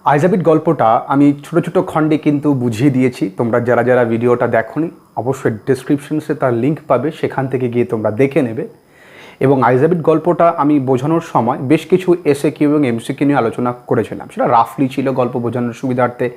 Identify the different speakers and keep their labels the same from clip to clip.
Speaker 1: আইজাবিট গল্পটা আমি ছোট ছোট খণ্ডে কিন্তু বুঝিয়ে দিয়েছি। তোমরা যারা যারা ভিডিওটা দেখোনি অবশ্যই ডেসক্রিপশনসে তার লিঙ্ক পাবে, সেখান থেকে গিয়ে তোমরা দেখে নেবে। এবং আইজাবিট গল্পটা আমি বোঝানোর সময় বেশ কিছু এসএকিউ এবং এমসিকিউ নিয়ে আলোচনা করেছিলাম। সেটা রাফলি ছিল, গল্প বোঝানোর সুবিধার্থে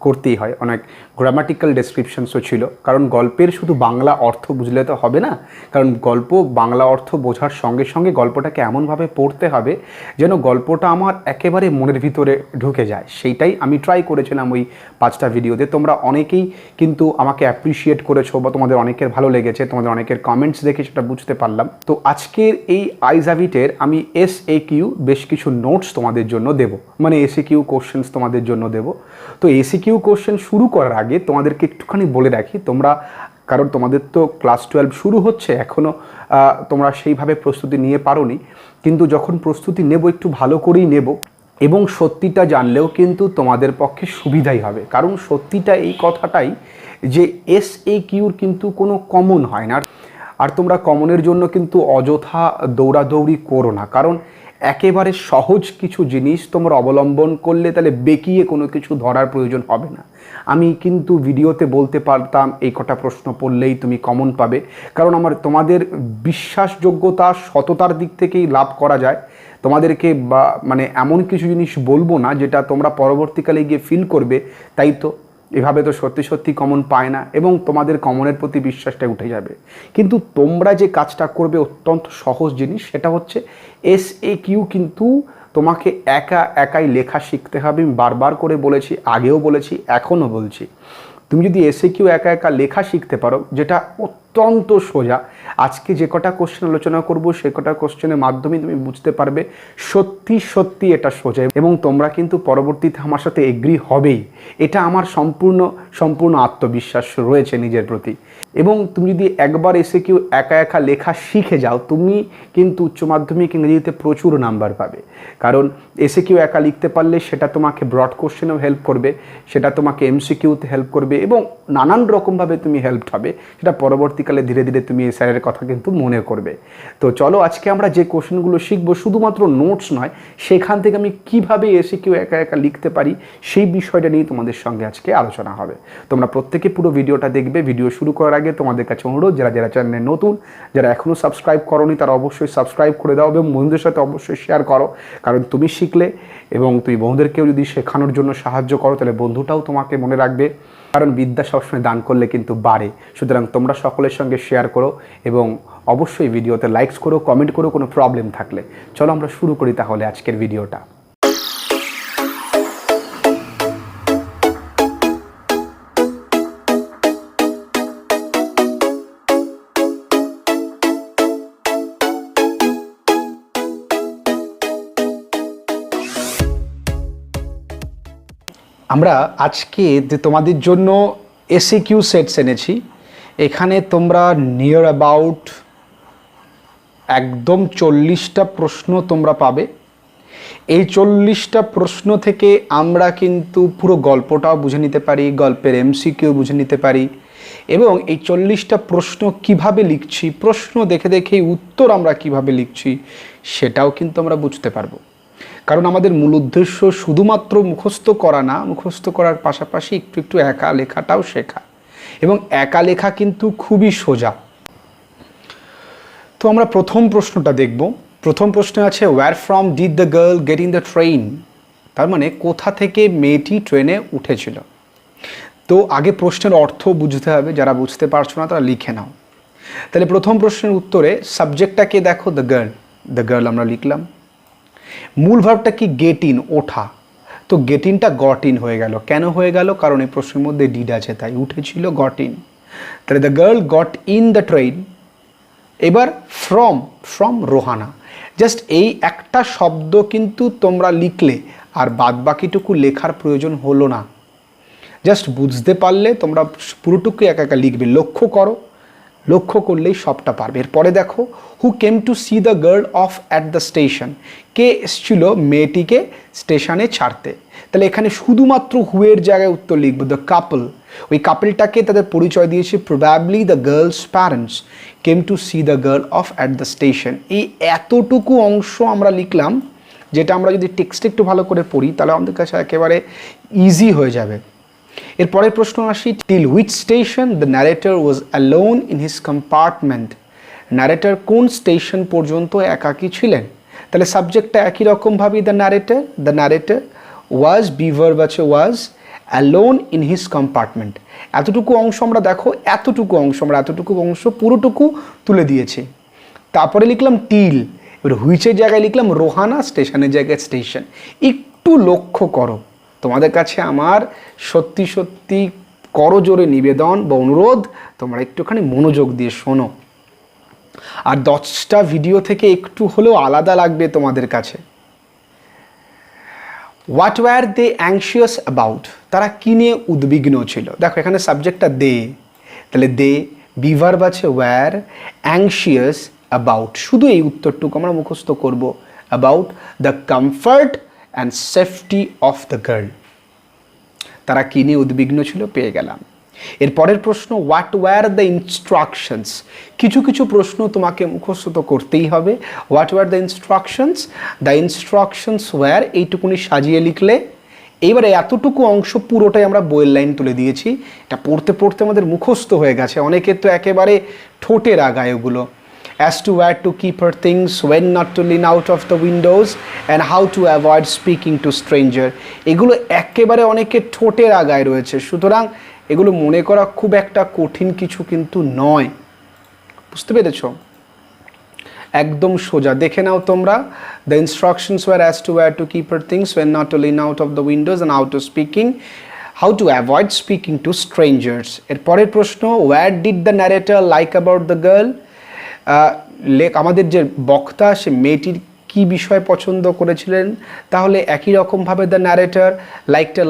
Speaker 1: করতেই হয়। অনেক গ্রামাটিক্যাল ডেসক্রিপশনসও ছিল, কারণ গল্পের শুধু বাংলা অর্থ বুঝলে তো হবে না। কারণ গল্প বাংলা অর্থ বোঝার সঙ্গে সঙ্গে গল্পটাকে এমনভাবে পড়তে হবে যেন গল্পটা আমার একেবারে মনের ভিতরে ঢুকে যায়। সেইটাই আমি ট্রাই করেছিলাম ওই 5টা ভিডিওতে। তোমরা অনেকেই কিন্তু আমাকে অ্যাপ্রিসিয়েট করেছো বা তোমাদের অনেকের ভালো লেগেছে, তোমাদের অনেকের কমেন্টস দেখে সেটা বুঝতে পারলাম। তো আজকের এই আইজাবিটের আমি এসএকিউ বেশ কিছু নোটস তোমাদের জন্য দেব, মানে এসএকিউ কোশ্চেন্স তোমাদের জন্য দেব। তো এসএকিউ কোশ্চেন শুরু করার আগে তোমাদেরকে একটুখানি বলে রাখি, তোমরা কারণ তোমাদের তো ক্লাস 12 শুরু হচ্ছে, এখনও তোমরা সেইভাবে প্রস্তুতি নিয়ে পারোনি, কিন্তু যখন প্রস্তুতি নেব একটু ভালো করেই নেব এবং সত্যিটা জানলেও কিন্তু তোমাদের পক্ষে সুবিধাই হবে। কারণ সত্যিটা এই কথাটাই যে এসএকিউর কিন্তু কোনো কমন হয় না। আর তোমরা কমনের জন্য কিন্তু অযথা দৌড়াদৌড়ি করো না, কারণ একেবারে সহজ কিছু জিনিস তোমরা অবলম্বন করলে তাহলে বেঁকিয়ে কোনো কিছু ধরার প্রয়োজন হবে না। আমি কিন্তু ভিডিওতে বলতে পারতাম এই কটা প্রশ্ন পড়লেই তুমি কমন পাবে, কারণ আমার তোমাদের বিশ্বাসযোগ্যতা সততার দিক থেকেই লাভ করা যায়। তোমাদেরকে বা মানে এমন কিছু জিনিস বলবো না যেটা তোমরা পরবর্তীকালে গিয়ে ফিল করবে তাই তো এভাবে তো সত্যি সত্যি কমন পায় না, এবং তোমাদের কমনের প্রতি বিশ্বাসটা উঠে যাবে। কিন্তু তোমরা যে কাজটা করবে অত্যন্ত সহজ জিনিস, সেটা হচ্ছে এসএকিউ কিন্তু তোমাকে একাই লেখা শিখতে হবে। আমি বারবার করে বলেছি, আগেও বলেছি, এখনও বলছি। তুমি যদি এসএকিউ একা লেখা শিখতে পারো, যেটা অত্যন্ত সোজা, আজকে যে কটা কোশ্চেন আলোচনা করব সে কটা কোশ্চেনের মাধ্যমে তুমি বুঝতে পারবে সত্যি সত্যি এটা সোজা। এবং তোমরা কিন্তু পরবর্তীতে আমার সাথে এগ্রি হবেই, এটা আমার সম্পূর্ণ আত্মবিশ্বাস রয়েছে নিজের প্রতি। এবং তুমি যদি একবার এসএকিউ একা লেখা শিখে যাও, তুমি কিন্তু উচ্চ মাধ্যমিক ইংরেজিতে প্রচুর নাম্বার পাবে। কারণ এসএকিউ একা লিখতে পারলে সেটা তোমাকে ব্রড কোশ্চেনেও হেল্প করবে, সেটা তোমাকে এমসিকিউতে হেল্প করবে, এবং নানান রকমভাবে তুমি হেল্প হবে। সেটা পরবর্তীকালে ধীরে ধীরে তুমি এই স্যারের কথা কিন্তু মনে করবে। তো চলো আজকে আমরা যে কোশ্চেনগুলো শিখবো, শুধুমাত্র নোটস নয়, সেখান থেকে আমি কিভাবে এসএকিউ একা লিখতে পারি সেই বিষয়টা নিয়ে তোমাদের সঙ্গে আজকে আলোচনা হবে। তোমরা প্রত্যেকে পুরো ভিডিওটা দেখবে। ভিডিও শুরু করার আগে তোমাদের কাছে অনুরোধ, যারা যারা চ্যানেলে নতুন, যারা এখনও সাবস্ক্রাইব করোনি, তারা অবশ্যই সাবস্ক্রাইব করে দাও এবং বন্ধুদের সাথে অবশ্যই শেয়ার করো। কারণ তুমি শিখলে এবং তুমি বন্ধুদেরকেও যদি শেখানোর জন্য সাহায্য করো, তাহলে বন্ধুটাও তোমাকে মনে রাখবে। কারণ বিদ্যা সবসময় দান করলে কিন্তু বাড়ে। সুতরাং তোমরা সকলের সঙ্গে শেয়ার করো এবং অবশ্যই ভিডিওতে লাইকস করো, কমেন্ট করো কোনো প্রবলেম থাকলে। চলো আমরা শুরু করি তাহলে আজকের ভিডিওটা। আমরা আজকে যে তোমাদের জন্য এসএকিউ সেটস এনেছি, এখানে তোমরা নিয়ার অ্যাবাউট একদম 40টা প্রশ্ন তোমরা পাবে। এই 40টা প্রশ্ন থেকে আমরা কিন্তু পুরো গল্পটাও বুঝে নিতে পারি, গল্পের এমসিকিউ বুঝে নিতে পারি, এবং এই 40টা প্রশ্ন কিভাবে লিখছি, প্রশ্ন দেখে দেখেই উত্তর আমরা কিভাবে লিখছি সেটাও কিন্তু আমরা বুঝতে পারবো। কারণ আমাদের মূল উদ্দেশ্য শুধুমাত্র মুখস্থ করা না, মুখস্থ করার পাশাপাশি একটু একটু একা লেখাটাও শেখা, এবং একা লেখা কিন্তু খুবই সোজা। তো আমরা প্রথম প্রশ্নটা দেখব। প্রথম প্রশ্নে আছে, where from did the girl get in the train? তার মানে কোথা থেকে মেয়েটি ট্রেনে উঠেছিল। তো আগে প্রশ্নের অর্থ বুঝতে হবে, যারা বুঝতে পারছো না তারা লিখে নাও। তাহলে প্রথম প্রশ্নের উত্তরে সাবজেক্টটাকে দেখো, দ্য গার্ল আমরা লিখলাম। মূল ভার্বটা কি? গেট ইন, ওঠা। তো গেট ইনটা গট ইন হয়ে গেল। কেন হয়ে গেল? কারণ এই প্রশ্নের মধ্যে ডিড আছে, তাই উঠেছিল, গট ইন। তাহলে the girl got in the train. এবার ফ্রম রোহানা, জাস্ট এই একটা শব্দ কিন্তু তোমরা লিখলে, আর বাদ বাকিটুকু লেখার প্রয়োজন হলো না। জাস্ট বুঝতে পারলে তোমরা পুরোটুকু একা লিখবে। লক্ষ্য করলেই সবটা পারবে। এরপরে দেখো, who came to see the girl off at the station? কে এসেছিল মেয়েটিকে স্টেশনে ছাড়তে? তাহলে এখানে শুধুমাত্র হুয়ের জায়গায় উত্তর লিখবো, দ্য কাপল। ওই কাপলটাকে তাদের পরিচয় দিয়েছে, probably the girls parents came to see the girl off at the station. এই এতটুকু অংশ আমরা লিখলাম, যেটা আমরা যদি টেক্সটে একটু ভালো করে পড়ি তাহলে আমাদের কাছে একেবারে ইজি হয়ে যাবে। এরপরের প্রশ্ন আসি, till which station the narrator was alone in his compartment. Narrator কোন স্টেশন পর্যন্ত একাকী ছিলেন? তাহলে সাবজেক্টটা একই রকমভাবেই the narrator was, be verb আছে ওয়াজ, অ্যালোন ইন হিজ কম্পার্টমেন্ট। এতটুকু অংশ আমরা দেখো, এতটুকু অংশ পুরোটুকু তুলে দিয়েছে। তারপরে লিখলাম টিল, এবার হুইচের জায়গায় লিখলাম রোহানা, স্টেশনের জায়গায় স্টেশন। একটু লক্ষ্য করো, তোমাদের কাছে আমার সত্যি সত্যি করজোরে নিবেদন বা অনুরোধ, তোমরা একটুখানি মনোযোগ দিয়ে শোনো, আর 10টা ভিডিও থেকে একটু হলেও আলাদা লাগবে তোমাদের কাছে। What were they anxious about, তারা কী নিয়ে উদ্বিগ্ন ছিল? দেখো এখানে সাবজেক্টটা দে, তাহলে দে, বি ভার্ব আছে ওয়্যার, অ্যাংশিয়াস অ্যাবাউট, শুধু এই উত্তরটুকু আমরা মুখস্থ করব, about the comfort and safety of the girl. তারা কী নিয়ে উদ্বিগ্ন ছিল? পেয়ে গেলাম। এরপরের প্রশ্ন, হোয়াট ওয়্যার দ্য ইনস্ট্রাকশনস। কিছু কিছু প্রশ্ন তোমাকে মুখস্থ তো করতেই হবে। What were the instructions? The instructions were, এইটুকুনি সাজিয়ে লিখলে। এইবারে এতটুকু অংশ পুরোটাই আমরা বইয়ের লাইন তুলে দিয়েছি, এটা পড়তে পড়তে আমাদের মুখস্থ হয়ে গেছে, অনেকের তো একেবারে ঠোঁটের আগায় ওগুলো। as to where to keep her things, when not to lean out of the windows, and how to avoid speaking to stranger। এগুলো একেবারে অনেকের ঠোঁটের আগায় রয়েছে, সুতরাং এগুলো মনে করা খুব একটা কঠিন কিছু কিন্তু নয়, বুঝতে পেরেছ? একদম সোজা দেখে নাও তোমরা। The instructions were as to where to keep her things, when not to lean out of the windows, and how to avoid speaking to strangers। এরপরের প্রশ্ন, where did the narrator like about the girl। আমাদের যে বক্তা সে মেয়েটির কী বিষয় পছন্দ করেছিলেন? তাহলে একই রকমভাবে দ্য ন্যারেটর,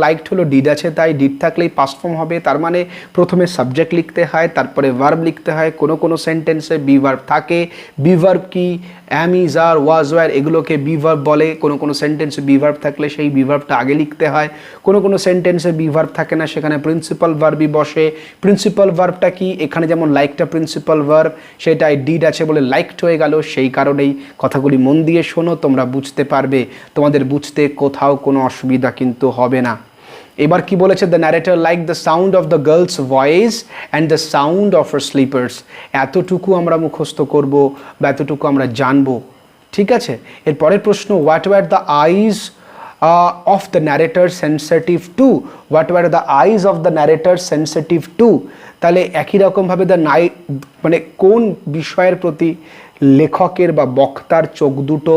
Speaker 1: লাইকড হলো ডিড আছে, তাই ডিড থাকলেই পাস্ট ফর্ম হবে, তার মানে প্রথমে সাবজেক্ট লিখতে হয়, তারপরে ভার্ব লিখতে হয়। কোনো সেন্টেন্সে বি ভার্ব থাকে। বি ভার্ব কি? অ্যাম, ইজ, আর, ওয়াজ, ওয়্যার, এগুলোকে বি ভার্ব বলে। কোনো সেন্টেন্সে বি ভার্ব থাকলে সেই বি ভার্বটা আগে লিখতে হয়। কোনো সেন্টেন্সে বি ভার্ব থাকে না, সেখানে প্রিন্সিপাল ভার্বই বসে। প্রিন্সিপাল ভার্বটা কি? এখানে যেমন লাইকটা প্রিন্সিপাল ভার্ব, সেটাই ডিড আছে বলে লাইকড হয়ে গেল। সেই কারণেই কথাগুলি মন দিয়ে শোনো, তোমরা বুঝতে পারবে, তোমাদের বুঝতে কোথাও কোনো অসুবিধা কিন্তু হবে না। এবার কি বলেছে? The narrator like the sound of the girl's voice and the sound of her sleepers. এতটুকু আমরা মুখস্থ করব বা এতটুকু আমরা জানবো, ঠিক আছে? এরপরের প্রশ্ন, what were the eyes of the narrator sensitive to. What were the eyes of the narrator sensitive to. তাহলে একই রকমভাবে মানে কোন বিষয়ের প্রতি লেখকের বা বক্তার চোখ দুটো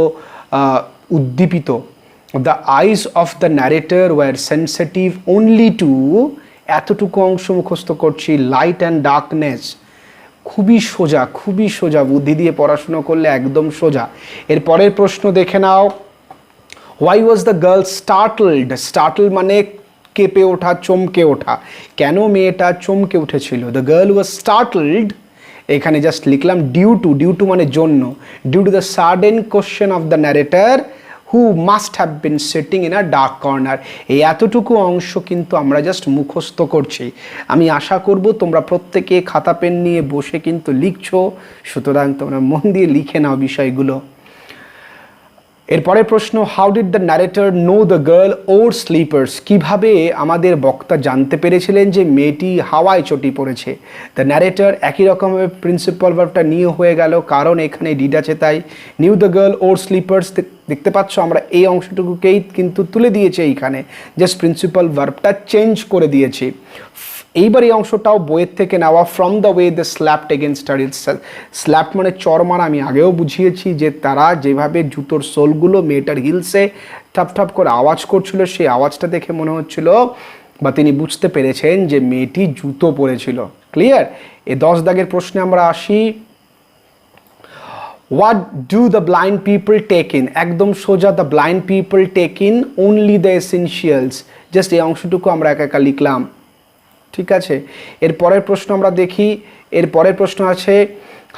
Speaker 1: উদ্দীপিত? The eyes of the narrator were sensitive only to, এতটুকু অংশ মুখস্থ করছি, লাইট অ্যান্ড ডার্কনেস। খুবই সোজা, বুদ্ধি দিয়ে পড়াশুনো করলে একদম সোজা। এর পরের প্রশ্ন দেখে নাও, হোয়াই ওয়াজ দ্য গার্ল স্টার্টল মানে কেঁপে ওঠা, চমকে ওঠা। কেন মেয়েটা চমকে উঠেছিল? দ্য গার্ল ওয়াজ স্টার্টলড, এখানে জাস্ট লিখলাম ডিউ টু মানে জন্য, due to the sudden question of the narrator who must have been sitting in a dark corner. এই এতটুকু অংশ কিন্তু আমরা জাস্ট মুখস্থ করছি। আমি আশা করব তোমরা প্রত্যেকে খাতা পেন নিয়ে বসে কিন্তু লিখছো, সুতরাং তোমরা মন দিয়ে লিখে নাও বিষয়গুলো। এরপরের প্রশ্ন, how did the narrator know the girl or sleepers. কীভাবে আমাদের বক্তা জানতে পেরেছিলেন যে মেয়েটি হাওয়ায় চটি পড়েছে? দ্য ন্যারেটর একই রকমভাবে প্রিন্সিপাল ভার্বটা নিয়ে হয়ে গেল, কারণ এখানে ডিড আছে তাই। New the girl or sleepers, দেখতে পাচ্ছ আমরা এই অংশটুকুকেই কিন্তু তুলে দিয়েছে, এইখানে জাস্ট প্রিন্সিপাল ভার্বটা চেঞ্জ করে দিয়েছি। এইবার এই অংশটাও বইয়ের থেকে নেওয়া, from the way the slapped against her. Slap মানে চর মারা, আমি আগেও বুঝিয়েছি যে তারা যেভাবে জুতোর সোলগুলো মেয়েটার হিলসে ঠাপ করে আওয়াজ করছিল, সেই আওয়াজটা দেখে মনে হচ্ছিল বা তিনি বুঝতে পেরেছেন যে মেয়েটি জুতো পরেছিল। ক্লিয়ার? এই 10 দাগের প্রশ্নে আমরা আসি। What do the blind people take in. একদম সোজা, the blind people take in only the essentials. Just এই অংশটুকু আমরা একা লিখলাম, ঠিক আছে? এর পরের প্রশ্ন আমরা দেখি। এর পরের প্রশ্ন আছে,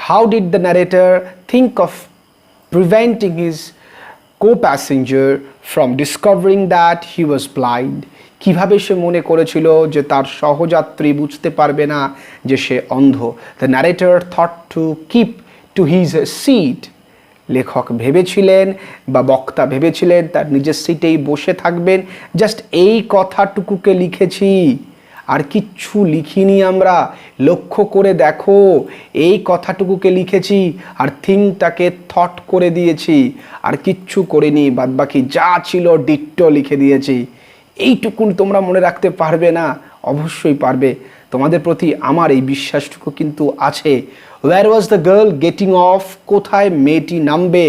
Speaker 1: how did the narrator think of preventing his co-passenger from discovering that he was blind। কিভাবে সে মনে করেছিল যে তার সহযাত্রী বুঝতে পারবে না যে সে অন্ধ? The narrator thought to keep to his seat লেখক ভেবেছিলেন বা বক্তা ভেবেছিলেন তার নিজের সিটেই বসে থাকবেন, জাস্ট এই কথাটুকুকে লিখেছি, আর কিচ্ছু লিখিনি আমরা। লক্ষ্য করে দেখো, এই কথাটুকুকে লিখেছি আর থিংটাকে থট করে দিয়েছি, আর কিচ্ছু করিনি, বাদবাকি যা ছিল ডিট্টো লিখে দিয়েছি। এইটুকুন তোমরা মনে রাখতে পারবে না? অবশ্যই পারবে, তোমাদের প্রতি আমার এই বিশ্বাসটুকু কিন্তু আছে। Where was the girl getting off, কোথায় মেয়েটি নামবে?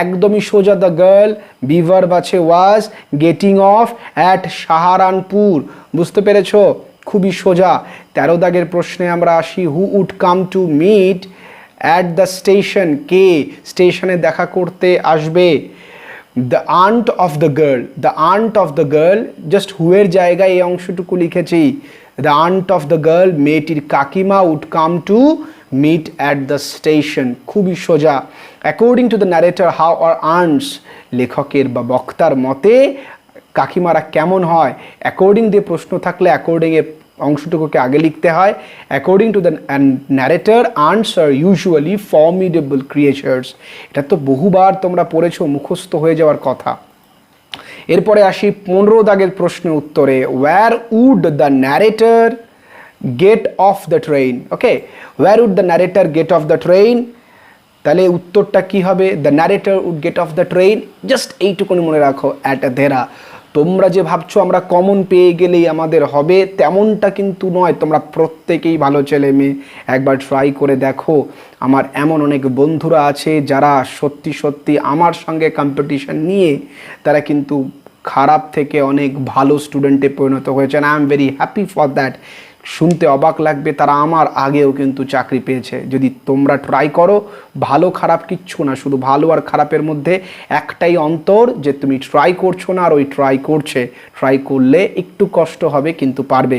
Speaker 1: একদমই সোজা, দ্য গার্ল বিভার বাছে was getting off at Saharanpur. বুঝতে পেরেছো? খুবই সোজা। 13 দাগের প্রশ্নে আমরা আসি, who would come to meet at the station, কে স্টেশনে দেখা করতে আসবে? The aunt of the girl, the aunt of the girl, just হুয়ের জায়গায় এই অংশটুকু লিখেছি। The aunt of the girl, মেয়েটির কাকিমা, would come to meet at the station. খুবই সোজা। According to the narrator how are ants, লেখকের বা বক্তার মতে কাকিমারা কেমন হয়? অ্যাকর্ডিং দিয়ে প্রশ্ন থাকলে অ্যাকর্ডিং এর অংশটুকুকে আগে লিখতে হয়। According to the narrator ants are usually formidable creatures. এটা তো বহুবার তোমরা পড়েছো, মুখস্থ হয়ে যাওয়ার কথা। এরপরে আসি 15 দাগের প্রশ্নের উত্তরে, where would the narrator get off the train? Okay, where would the narrator get off the train? তাহলে উত্তরটা কি হবে? The narrator would get off the train, just এইটুকুনি মনে রাখো, অ্যাট দেরা। তোমরা যে ভাবছো আমরা কমন পেয়ে গেলেই আমাদের হবে, তেমনটা কিন্তু নয়। তোমরা প্রত্যেকেই ভালো ছেলে মেয়ে, একবার ট্রাই করে দেখো। আমার এমন অনেক বন্ধুরা আছে যারা সত্যি সত্যি আমার সঙ্গে কম্পিটিশন নিয়ে তারা কিন্তু খারাপ থেকে অনেক ভালো স্টুডেন্টে পরিণত হয়েছেন। I am very happy for that. শুনতে অবাক লাগবে, তারা আমার আগেও কিন্তু চাকরি পেয়েছে। যদি তোমরা ট্রাই করো, ভালো খারাপ কিচ্ছু না, শুধু ভালো আর খারাপের মধ্যে একটাই অন্তর, যে তুমি ট্রাই করছো না আর ওই ট্রাই করছে। ট্রাই করলে একটু কষ্ট হবে কিন্তু পারবে।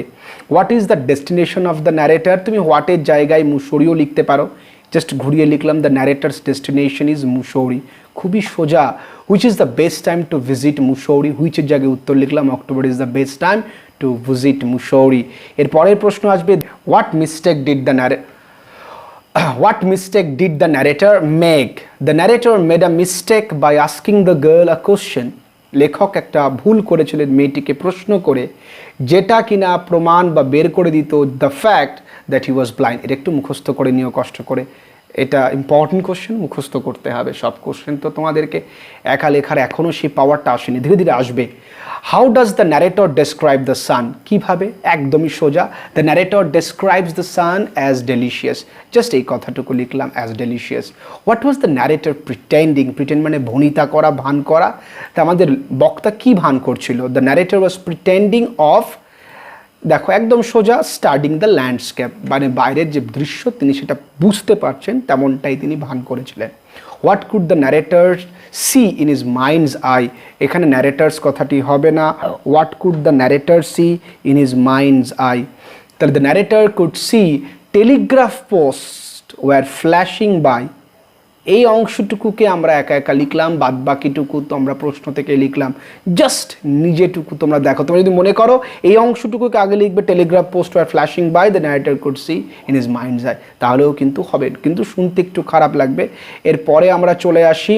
Speaker 1: What is the destination of the narrator? তুমি হোয়াটের জায়গায় মুসৌরিও লিখতে পারো, জাস্ট ঘুরিয়ে লিখলাম the narrator's destination is Mussoorie. খুবই সোজা। Which is the best time to visit Mussoorie? হুইচের জায়গায় উত্তর লিখলাম October is the best time to visit Mussoorie. এর পরের প্রশ্ন আসবে, what mistake did the narrator make? The narrator made a mistake by asking the girl a question. লেখক একটা ভুল করেছিলেন মেয়েটিকে প্রশ্ন করে, যেটা কিনা প্রমাণ বা বের করে দিত the fact that he was blind. এটা একটু মুখস্থ করে নিও কষ্ট করে, এটা ইম্পর্টেন্ট কোশ্চেন, মুখস্থ করতে হবে সব কোশ্চেন। তো তোমাদেরকে একা লেখার এখনও সেই পাওয়ারটা আসেনি, ধীরে ধীরে আসবে। How does the narrator describe the sun? কীভাবে? একদমই সোজা, the narrator describes the sun as delicious. Just এই কথাটুকু লিখলাম, as delicious. What was the narrator pretending? Pretend মানে ভনিতা করা, ভান করা। তা আমাদের বক্তা কী ভান করছিল? The narrator was pretending of, দেখো একদম সোজা, স্টাডিং দ্য ল্যান্ডস্কেপ, মানে বাইরের যে দৃশ্য তিনি সেটা বুঝতে পারছেন তেমনটাই তিনি ভান করেছিলেন। What could the narrator's see in his mind's eye? এখানে ন্যারেটার্স কথাটি হবে না, what could the narrator see in his mind's eye? তাহলে the narrator could see telegraph post were flashing by. এই অংশটুকুকে আমরা একা একা লিখলাম, বাদ বাকিটুকু তো আমরা প্রশ্ন থেকে লিখলাম। জাস্ট নিজেটুকু তোমরা দেখো, তোমরা যদি মনে করো এই অংশটুকুকে আগে লিখবে telegraph post are flashing by the narrator could see in his mind's eye, তাহলেও কিন্তু হবে, কিন্তু শুনতে একটু খারাপ লাগবে। এরপরে আমরা চলে আসি,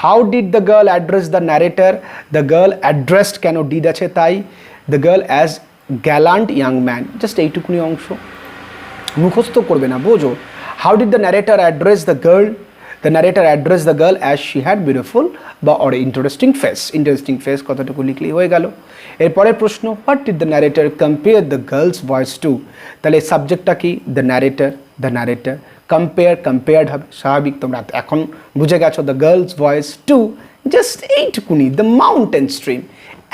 Speaker 1: how did the girl address the narrator? The girl addressed, কেন ডিড আছে তাই, the girl as gallant young man. Just এইটুকুনি অংশ, মুখস্থ করবে না, বোঝো। How did the narrator address the girl? The narrator addressed the girl as she had beautiful or interesting face. Interesting face কথাটুকু লিখলেই হয়ে গেল। এরপরের প্রশ্ন, what did the narrator compare the girl's voice to? তাহলে সাবজেক্টটা কি? the narrator compared হবে, স্বাভাবিক, তোমরা এখন বুঝে গেছো। the girl's voice to, just এইটুকুনি, the mountain stream,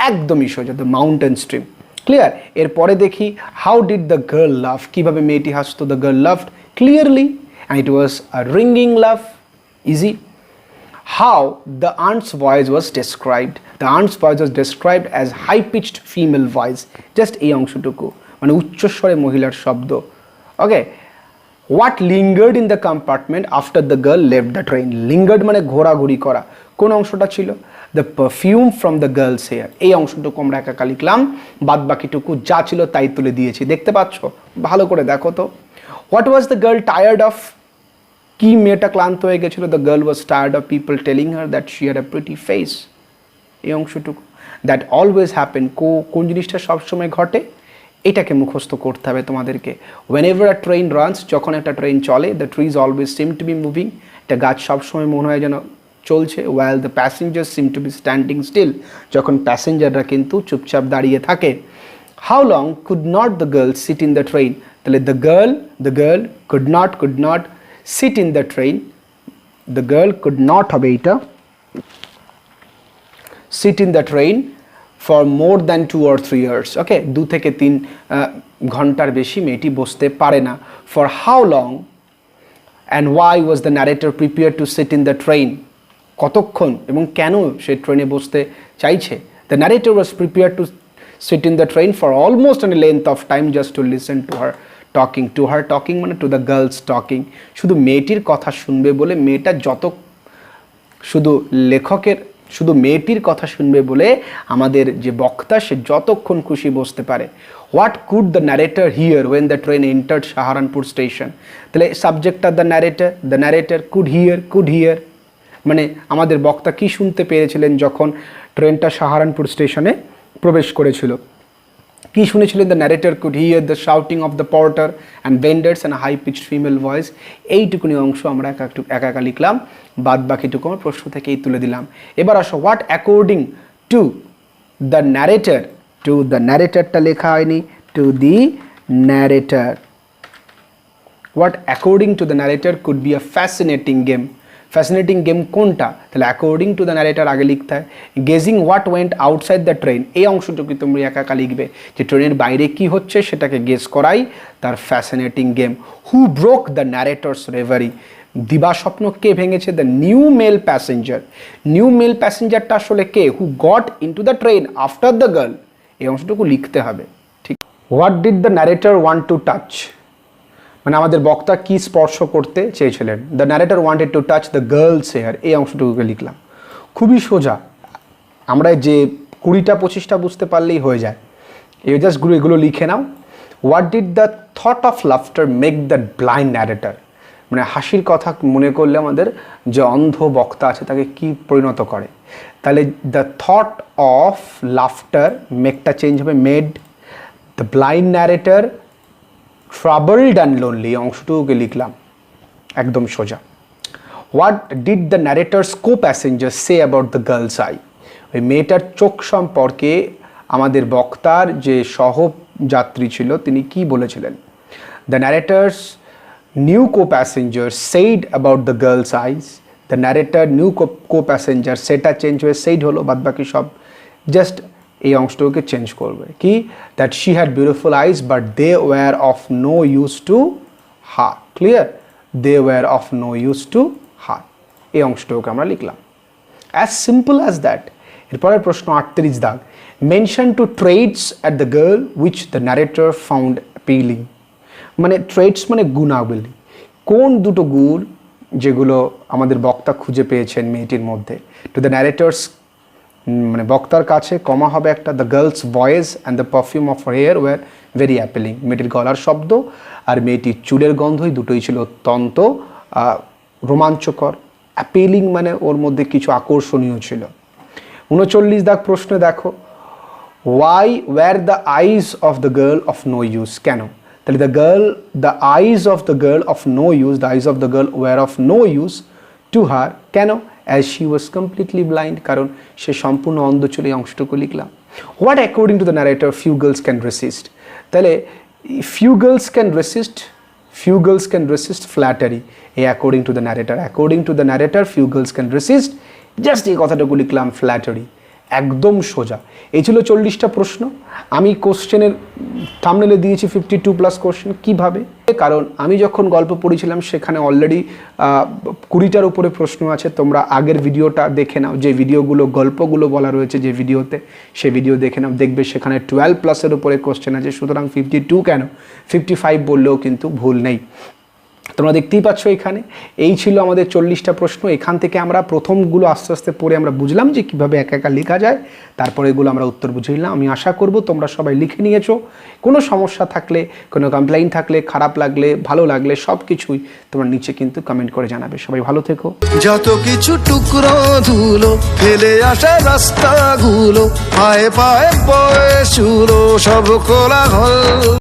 Speaker 1: একদমই সোজা, the mountain stream, ক্লিয়ার। এরপরে দেখি, how did the girl laugh? কিভাবে মেয়েটি হাসতো? the girl laughed clearly and it was a ringing laugh. Easy. How the aunt's voice was described? The aunt's voice was described as high-pitched female voice. Just এই অংশটুকু, মানে উচ্চস্বরে মহিলার শব্দ। ওকে। What lingered in the compartment after the girl left the train? Lingered মানে ঘোরাঘুরি করা। কোন অংশটা ছিল? The perfume from the girl's hair. এই অংশটুকু আমরা একা লিখলাম, বাদ বাকিটুকু যা ছিল তাই তুলে দিয়েছি। দেখতে পাচ্ছ? ভালো করে দেখো তো। What was the girl tired of? কি মেয়েটা ক্লান্ত হয়ে গেছিলো? The girl was tired of people telling her that she had a pretty face. এই অংশটুকু, দ্যাট অলওয়েজ হ্যাপেন, কোন জিনিসটা সবসময় ঘটে, এটাকে মুখস্থ করতে হবে তোমাদেরকে। Whenever a train runs, যখন একটা ট্রেন চলে, the trees always seem to be moving, একটা গাছ সবসময় মনে হয় যেন চলছে। While the passenger seem to be standing still, যখন প্যাসেঞ্জাররা কিন্তু চুপচাপ দাঁড়িয়ে থাকে। How long could not the girl sit in the train, তাহলে the girl could not sit in the train, the girl could not হবে এইটা, sit in the train for more than 2 or 3 years. ওকে, 2 থেকে 3 ঘন্টার বেশি মেয়েটি বসতে পারে না। For how long and why was the narrator prepared to sit in the train? কতক্ষণ এবং কেন সে ট্রেনে বসতে চাইছে? The narrator was prepared to sit in the train for almost any length of time just to listen to her talking মানে to the girls talking, শুধু মেয়েটির কথা শুনবে বলে, মেয়েটা শুধু মেয়েটির কথা শুনবে বলে আমাদের যে বক্তা সে যতক্ষণ খুশি বসতে পারে। What could the narrator hear when the train entered Saharanpur station, তাহলে সাবজেক্টটা দ্য ন্যারেটর কুড হিয়ার মানে আমাদের বক্তা কি শুনতে পেরেছিলেন যখন ট্রেনটা সাহারানপুর স্টেশনে প্রবেশ করেছিল? কি শুনেছিলেন? The narrator could hear the shouting of the porter and vendors and high pitched female voice. এইটুকুনি অংশ আমরা একা লিখলাম, বাদ বাকিটুকু আমার প্রশ্ন থেকেই তুলে দিলাম। এবার আসো, হোয়াট অ্যাকর্ডিং টু দ্য ন্যারেটরটা লেখা হয়নি, to the narrator, what according to the narrator could be a fascinating game. Fascinating game কোনটা? তাহলে অ্যাকর্ডিং টু দ্য ন্যারেটর আগে লিখতে হয়। Gazing what went outside the train, এই অংশটুকু তুমি একা লিখবে যে ট্রেনের বাইরে কি হচ্ছে সেটাকে গেস করাই তার fascinating game. Who broke the narrator's reverie, দিবাস্বপ্ন কে ভেঙেছে? দ্য নিউ মেল প্যাসেঞ্জারটা আসলে কে? Who got into the train after the girl, এই অংশটুকু লিখতে হবে। ঠিক। What did the narrator want to touch, মানে আমাদের বক্তা কি স্পর্শ করতে চেয়েছিলেন? The narrator wanted to touch the girl's hair, এই অংশটুকুকে লিখলাম। খুবই সোজা, আমরা যে 20-25টা বুঝতে পারলেই হয়ে যায়। এই জাস্ট এগুলো লিখে নাও। What did the thought of laughter make the blind narrator, মানে হাসির কথা মনে করলে আমাদের যে অন্ধ বক্তা আছে তাকে কি পরিণত করে? তাহলে দ্য থট অফ লাফটার, মেকটা চেঞ্জ হবে made, the blind narrator troubled and lonely, অংশটুকুকে লিখলাম একদম সোজা। What did the narrator's co passenger say about the girl's eye, ওই মেয়েটার চোখ সম্পর্কে আমাদের বক্তার যে সহযাত্রী ছিল তিনি কি বলেছিলেন? The narrator's new co passenger said about the girl's eyes, the narrator new co passenger, সেটা চেঞ্জ হয়ে সেইড হলো, বাদ বাকি সব জাস্ট এই অংশটুকুকে চেঞ্জ করবে। কি? That she had beautiful eyes but they were of no use to her, clear? They were of no use to her, এই অংশটুকুকে আমরা লিখলাম। As simple as that. এরপরের প্রশ্ন 38 দাগ, mention two traits at the girl which the narrator found appealing, মানে traits মানে গুণাবলী, কোন দুটো গুণ যেগুলো আমাদের বক্তা খুঁজে পেয়েছেন মেয়েটির মধ্যে? টু দ্য ন্যারেটর্স মানে বক্তার কাছে কমা হবে একটা, the girl's voice and the perfume of hair were very appealing, মেয়েটির গলার শব্দ আর মেয়েটির চুলের গন্ধই দুটোই ছিল অত্যন্ত রোমাঞ্চকর। অ্যাপিলিং মানে ওর মধ্যে কিছু আকর্ষণীয় ছিল। 39 দাগ প্রশ্নে দেখো, why were the eyes of the girl of no use, কেন? তাহলে the eyes of the girl of no use, the eyes of the girl were of no use to her, কেন? As she was completely blind, কারণ সে সম্পূর্ণ অন্ধ ছিল, এই অংশটুকু লিখলাম। What according to the narrator few girls can resist, তাহলে few girls can resist flattery, এই according to the narrator few girls can racist, just এই কথাটুকু লিখলাম ফ্ল্যাটারি, একদম সোজা। এই ছিল 40টা প্রশ্ন। আমি কোশ্চেনের থাম্বনেলে দিয়েছি 52+ কোশ্চেন। কীভাবে? কারণ আমি যখন গল্প পড়েছিলাম সেখানে অলরেডি 20টার উপরে প্রশ্ন আছে। তোমরা আগের ভিডিওটা দেখে নাও, যে ভিডিওগুলো গল্পগুলো বলা রয়েছে যে ভিডিওতে, সে ভিডিও দেখে নাও, দেখবে সেখানে 12+-এর উপরে কোশ্চেন আছে। সুতরাং 52 কেন, 55 বললেও কিন্তু ভুল নেই। তোমরা দেখতেই পাচ্ছ এখানে এই ছিল আমাদের 40টা প্রশ্ন। এখান থেকে আমরা প্রথমগুলো আস্তে আস্তে পড়ে আমরা বুঝলাম যে কীভাবে একা একা লেখা যায়, তারপরে এগুলো আমরা উত্তর বুঝে নিলাম। আমি আশা করব তোমরা সবাই লিখে নিয়েছো। কোনো সমস্যা থাকলে, কোনো কমপ্লেইন থাকলে, খারাপ লাগলে, ভালো লাগলে সব কিছুই তোমরা নিচে কিন্তু কমেন্ট করে জানাবে। সবাই ভালো থেকো।
Speaker 2: যত কিছু টুকরো ধুলো ফেলে আসে রাস্তাগুলো, পায়ে পায়ে বয়ে শুরো সব কোলাহল।